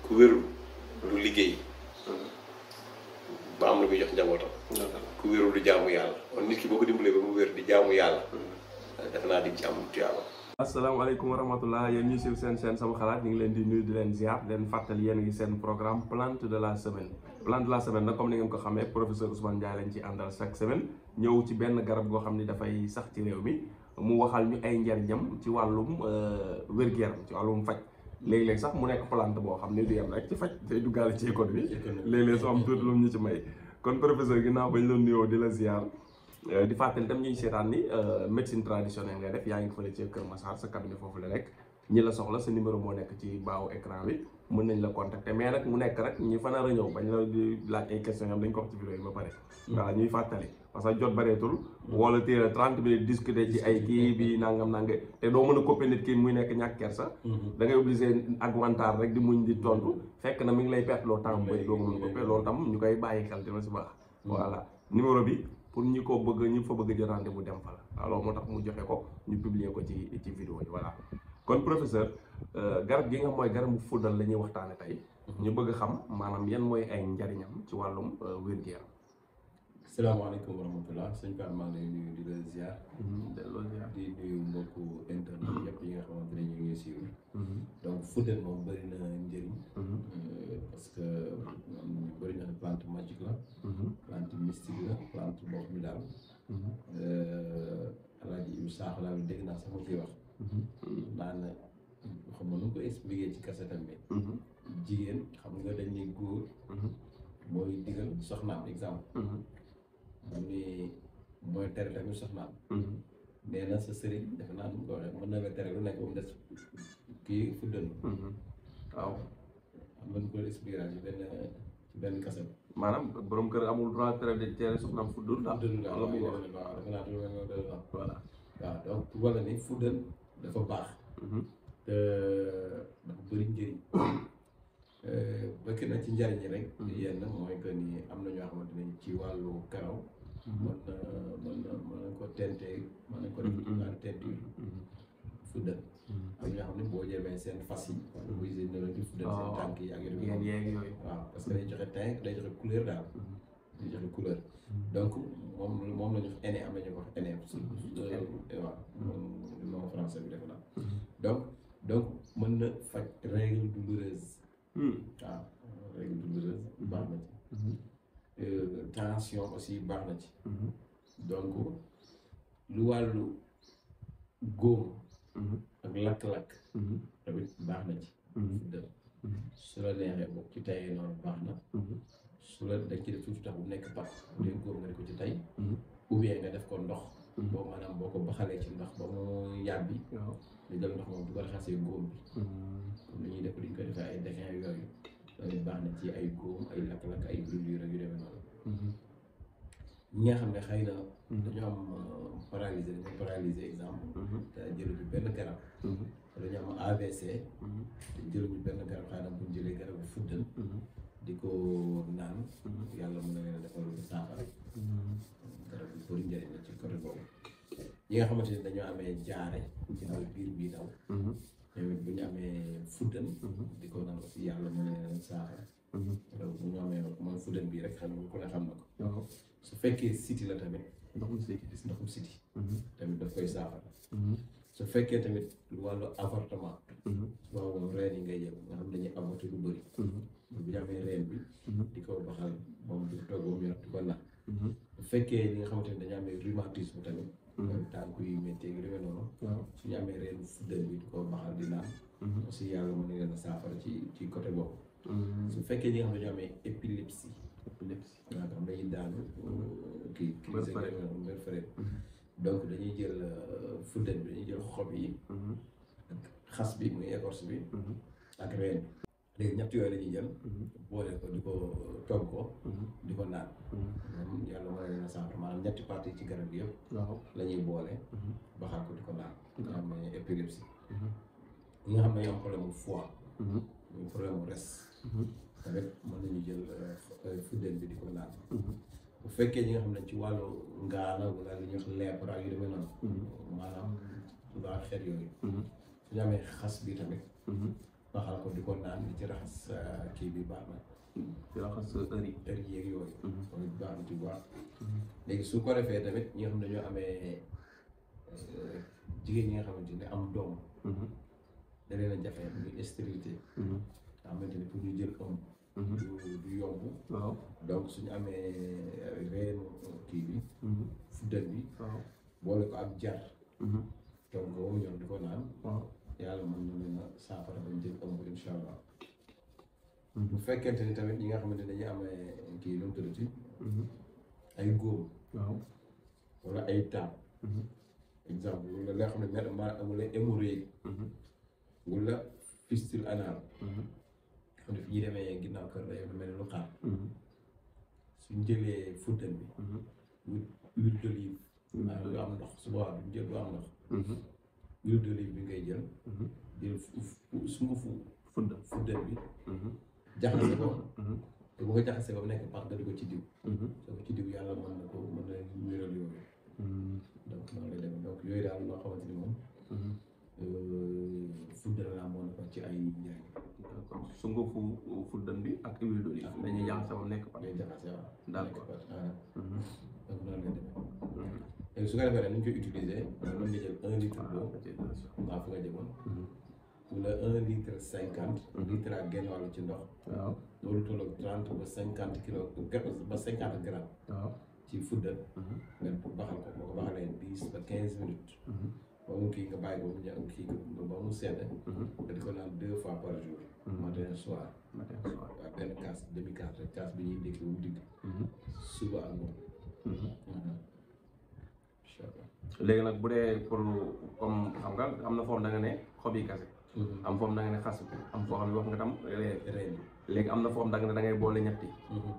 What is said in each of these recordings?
ku wérul du liggéey ba am lu muy jox njabootam. ku wérul du jaamu yàlla kon nit ki boo ko dimbalee ba mu wér di jaamu yàlla. defe naa di ci am tuyaaba. asalaamaaleykum wa rahmatullah yéen ñi suivre seen chaîne sama xalaat ñu ngi leen di nuyu di leen ziar leen fàttali yéen ngi seen programme plante de la semaine. plante de la semaine nag comme ni ngeen ko xamee professeur Ousmane Ndiaye lañ ci àndal chaque semaine ñëw ci benn garab goo xam ni dafay sax ci réew mi mu waxal ñu ay njariñam ci wàllum wér-gu-yaram ci wàllum faj. léeg-léeg sax mu nekk plante boo xam ni du yem rek ci faj day duggaale ci économie léeg-léeg soo am tuuti lu ñu ci may kon professeur ginnaaw bañ la nuyoo di la ziar di fàttali tam ñuy seetaan ni médecine traditionnelle ngay def yaa ngi fële ci Kër Massar sa cabinet foofu la nekk ñi la soxla sa numéro moo nekk ci baawu écran bi mën nañ la contacter mais nag mu nekk rek ñi fa nar a ñëw bañ la di laaj ay questions yam dañ ko wax ci vidéo yi ba pare voilà ñuy fàttali parce que jot bareetul wala téera 30 minutes discuter ci ay kii bi nangam te doo mën a coppe nit ki muy nekk ñàkk kersa da ngay obligé ak wantaar rek di muñ di tontu fekk na mi ngi lay perte loo temps bu bëri doo mën a coppe loolu tam ñu koy bàyyi xel dina si baax voilà numéro bi pour ñi ko bëgg ñi fa bëgg jël rendez-vous dem fa la alors moo tax mu joxe ko ñu publier ko ci vidéo yi voilà kon professeur garab gi nga mooy garabu fuddal la ñuy waxtaane tey ñu bëgg xam maanaam yan mooy ay njariñam ci wàllum wér-gu-yaram. salaamaaleykum wa rahmatulah sëñ Pape maa ngi lay nuyu di la ziar. delloo ziar di nuyu mbokku internet yëpp yi nga xamante ne ñu ngi suivre. donc fuddal moom bëri na njëriñ. parce que bëri na plante magique la. plante mystique la plante boo xam ne daal. Alaaji Ibu Saaxo daal dégg naa sax mu ciy wax. naan xam nga nu ko expliqué ci kasetam bi. jigéen xam nga dañ ne góor. mooy digal soxnaam exemple. mu ni mooy tere tamit soxnaam. nee na sa sëriñ defe naa nu mu ko waxee mën na la tere lu nekk ba mu des kii fuddal. waaw. am nañu ko expliqué ci benn kaset. maanaam borom kër amul droit tere soxnaam fuddal daal. waaw defe naa voilà. waaw donc wala ni fuddal dafa baax. te dafa bëri njëriñ. bëgg na ci njariñ yi rek. yenn mooy que ni am na ñoo xamante ne ci wàllu karaw. mën na ko tentee mën na ko def ñaari teinture. fuddal. am ñoo xam ne boo jëmee seen fas yi. wala buy seen ne di fuddal seen tànk yi ak yooyu. waaw parce que day joxe teint day joxe couleur daal. day joxe couleur. donc moom la ñu wax aîné am na ñu ko wax aîné. waaw moom français bi def naa. donc mën na faj règle douloureuse. waaw règle douloureuse baax na ci. tension aussi baax na ci. donc lu wàllu góom. ak lakk-lakk. tamit baax na ci. fuddal su la neexee bokk ci tayee noonu baax na. su la dañ ci def tuuti tax bu nekk pat bu dee góom nga def ko ci tay ou bien nga def ko ndox. boo maanaam boo ko baxalee ci ndox ba mu yàbbi. ñu jël ndox moom du ko raxasee góom bi. comme ni ñuy def li ñu koy defee ay déquin yooyu. loolu baax na ci ay góom ay lakk-lakk ay brûlure yu demee noonu. ñi nga xam ne xëy na. dañoo am paralysé exemple. te jëluñu benn garab. dañoo am AVC. te jëluñu benn garab xëy na bu ñu jëlee garab bu fuddal. di ko naan. yàlla mën na leen a defal saafara. garab yu bëri njëriñ la ci côté boobu. ñi nga xamante ne dañoo amee jaare. ci biir bii daw. ñoom bu ñu amee fuddal. di ko naan aussi yàlla mën na leen saafara. donc bu ñu amee mooy fuddal bii rek xam nga ku ne xam na ko. su fekkee siti la tamit. ndoxum siti. tamit daf koy saafara. su fekkee tamit wàllu avortement. waaw moom reen yi ngay jël nga xam dañuy avorté lu bëri. bu ñu amee reen bi. di ko baxal moom di ko togg ba mu yor di ko naan. bu fekkee ñi nga xamante ne dañu amee rhumatisme tamit. mooy tànk yu métti gi demee noonu. su ñu amee reenu fuddal bi di ko baxal di naan. aussi yàlla mën na leen a saafara ci côté boobu. su fekkee ñi nga xam ne dañoo amee épilepsie. waaw xam dañuy daanu kii merfere donc dañuy jël fuddal bi dañuy jël xob yi. ak xas bi muy écorce bi. ak reen bi léegi ñett yooyu la ñuy jël. boole ko di ko togg ko. di ko naan. moom yàlla mën na leen a saafara maanaam ñetti partie ci garab gi yëpp. la ñuy boole. baxal ko di ko naan. nga xam ne épilepsie. ñi nga xam ne ñoo am problème mu foie. muy problème mu res. tamit mën nañu jël fuddal bi di ko naan. bu fekkee ñi nga xam ne ci wàllu ngaana wala li ñuy wax lèpre ak yu demee noonu. maanaam waa xeet yooyu. su ñu amee xas bi tamit. baxal ko di ko naan di ci raxas kii bi baax na. di raxas heure yi yeeg yooyu. loolu baax na ci bu baax. léegi su ko defee tamit ñi nga xam ne dañoo amee jigéen ñi nga xamante ne am doom. da leen a jafe muy stérilité. nga xamante ne pour ñu jël ëmb. du yomb. waaw donc suñu amee reenu kii bi. fuddal bi. waaw boole ko ak jar. donc boobu ñoom di ko naan. waaw yàlla mën na leen a saafara bañ jël ëmb incha allah. bu fekkente ni tamit ñi nga xamante ne dañuy amee kii lu mu tuddati. ay góom. waaw wala ay taab. exemple wala nga xam ne wala hémorroïde. wala fistule anal. xam ne fi ñuy demee ginnaaw kër la yow lu mel ne lu xaar. suñ jëlee fuddal bi. wut huile d'olive. du am ndox su boobaa duñ jël du am ndox. huile d'olive bi ngay jël. jël sungufu fuddal bi. jaxase ko. te bu ko jaxasee ba mu nekk pax nga di ko ci diw. soo ko ci diw yàlla mën na wéral yooyu. donc noonu lay demee donc yooyu daal loo xamante ni moom. fuddal laa moo nekk ci ay njëriñ. sungufu fuddal bi ak huile d'olive dañuy jaxase ba mu nekk pax. day jaxase waaw. d'accord donc noonu lay demee. léegi su ko defee ni ñu koy utiliser mën nga jël 1 litre d'eau. waaw fu nga jëmoon. wala 1 litre 50. litre ak genn wàll ci ndox. waaw loolu tolloog 30 ba 50 kilos ba 50 grammes. waaw ci fuddal. nga baxal ko boo ko baxalee 10 ba 15 minutes. ba mu kii nga bàyyi ko mu ñëw kii ba mu sedd. nga di ko naan 2 fois par jour. matin soir. waaw benn kaas demi kaas rek kaas bi ñuy ndékki ba mu digg. suba ak ngoon. incha allah. léegi nag bu dee pour comme xam nga am na foofu da nga ne xob yi kase. am foofu da nga ne xas bi am foo xam ne wax nga tam reen léegi am na foofu da nga ne da ngay boole ñetti.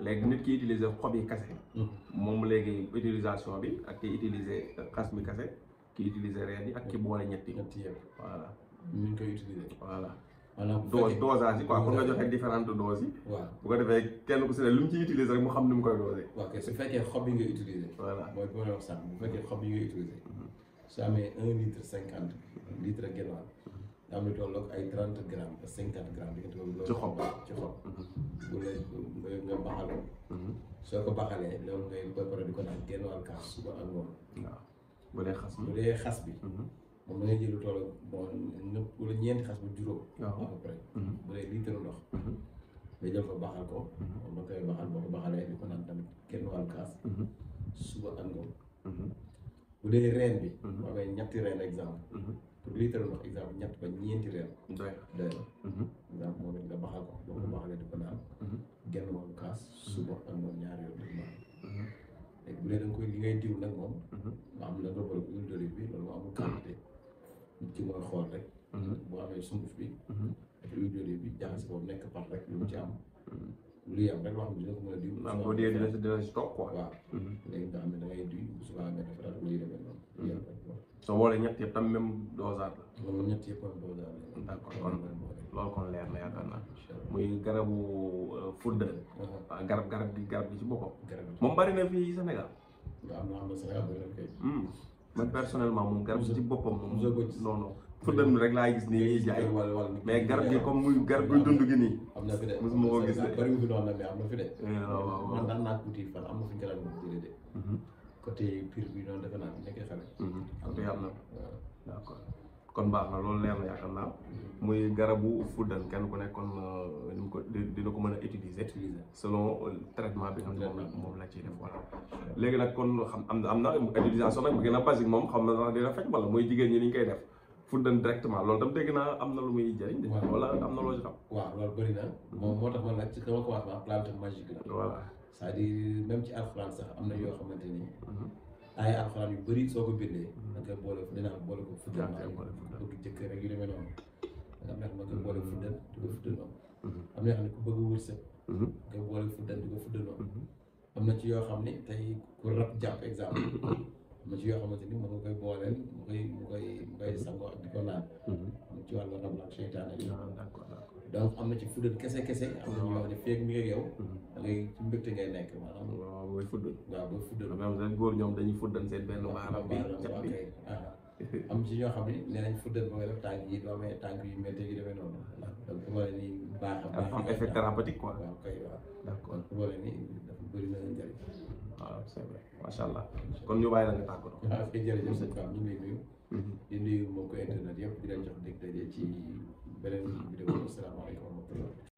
léegi nit ki utiliser xob yi kase. moom léegi utilisation bi ak ki utiliser xas mi kase ki utiliser reen yi ak ki boole ñetti. ñetti yëpp voilà. ñu ngi koy utiliser. voilà. maanaam dosage yi quoi pour nga joxe différentes doses yi. waaw bu ko defee kenn ku si ne lu mu ci utiliser rek mu xam ni mu koy dosé. ok su fekkee xob yi nga utiliser. voilà mooy boo wax sànq bu fekkee xob yi nga utiliser. su amee 1 litre 50 litre ak genn wàll. nga am lu tolloog ay 30 grammes ba 50 grammes di nga toll loolu. ci xob ci xob. bu la nga baxal ko. soo ko baxalee loolu ngay préparé di ko naan genn wàll kaas suba ak ngoon. waaw bu dee xas bu dee xas bi. moom da ngay jël lu toll bon nëpp wala ñeenti xas bu juróom. waaw à peu près. bu dee litre ndox. nga jël ko baxal ko. moom da koy baxal boo ko baxalee di ko naan tamit genn wàll kaas. suba ak ngoon. bu dee reen bi. boo amee ñetti reen exemple. pour litre ndox exemple ñett ba ñeenti reen. doy doy na. exemple moom it nga baxal ko boo ko baxalee di ko naan. genn wàll kaas suba ak ngoon ñaari yoon di ko naan. léegi bu dee da nga koy li ngay diw nag moom. nga am la nga boole huile d'olive bi loolu moo amul quantité. nit ki mooy xool rek. boo amee sunguf bi. ak huile d'olive bi jaxase boobu nekk par rek lu mu ci am. lu yam rek loo xam ne dina ko mën a diw. am boo dee dina si toog quoi. waaw. léegi nga xam ne da ngay diw bu subaa nga def daal luy demee noonu. lu yam rek quoi. soo boolee ñett yëpp tam même dosage la. loolu ñett yëpp am doo daal. d'accord kon loolu kon leer na yaakaar naa. muy garabu fuddal. waaw garab gi ci boppam. moom bari na fii Sénégal. waaw am na xam ne Sénégal bari na kay. man personnellement moom garab gi ci boppam moom. non non fu fuddal mi rek laay gis nii ñuy jaay mais garab gi comme muy garab guy dund gi nii. am na fi de mosuma ko gis de. bari wu fi noonu la mais am na fi de. waaw waaw man daan naa tuuti fan am na fi ñu ko daan jëlee de. côté Pire bi noonu defe naa nekkee xale. am na yàlla na d'accord kon baax na loolu leer na yaakaar naa muy garabu fuddal kenn ku nekk kon ni mu ko dina ko mën a utiliser selon traitement bi nga xam ne moom la ciy def voilà. léegi nag kon xam am na utilisation nag bu gën a basique moom xam na sax dina faj wala mooy jigéen ñi ni ñu koy def fuddal directement loolu tam dégg naa am na lu muy jëriñ. wala am na loo ci xam. waaw loolu bëri na. moom moo tax man nag ci sama commencement plante magique la. voilà c'est-à-dire même ci alxuraan sax am na yoo xamante ni. ay alxuraan yu bëri soo ko bindee. da nga koy boole dinaa boole ko fuddal. bëgg jëkkër rek yu demee noonu. am na xam ne nga boole fuddal di ko fuddal noonu. am na yoo xam ne ku bëgg wërsëg. nga boole fuddal di ko fuddal noonu. am na ci yoo xam ne tey ku rab jàpp exemple. am na ci yoo xamante ni mën nga koy booleel mu koy sangoo ak di ko naan. ci wàllu rab la ak seytaane yi. donc am na ci fuddal kese am na ñoo xam ne feeg mi ngi yow. da ngay ci mbégte ngay nekk maanaam. waaw booy fuddal. waaw booy fuddal. même seen góor ñoom dañuy fuddal seen benn baaraam bi cat bi am ci ñoo xam ne nee nañ football ba nga def tànk yi doo amee tànk yu métti yi demee noonu donc pour wane ni baax a baax am effet thérapeutique quoi. waaw kay waaw d'accord pour wane ni dafa bëri na njëriñ waaw c'est vrai macha allah kon ñu bàyyi la nga tàggatoo. waaw kay jërëjëf sëñ Pape ñu ngi lay nuyu di nuyu mbokku internet yëpp di leen jox dégg daje ci beneen vidéo asalaamaaleykum wa rahmatulah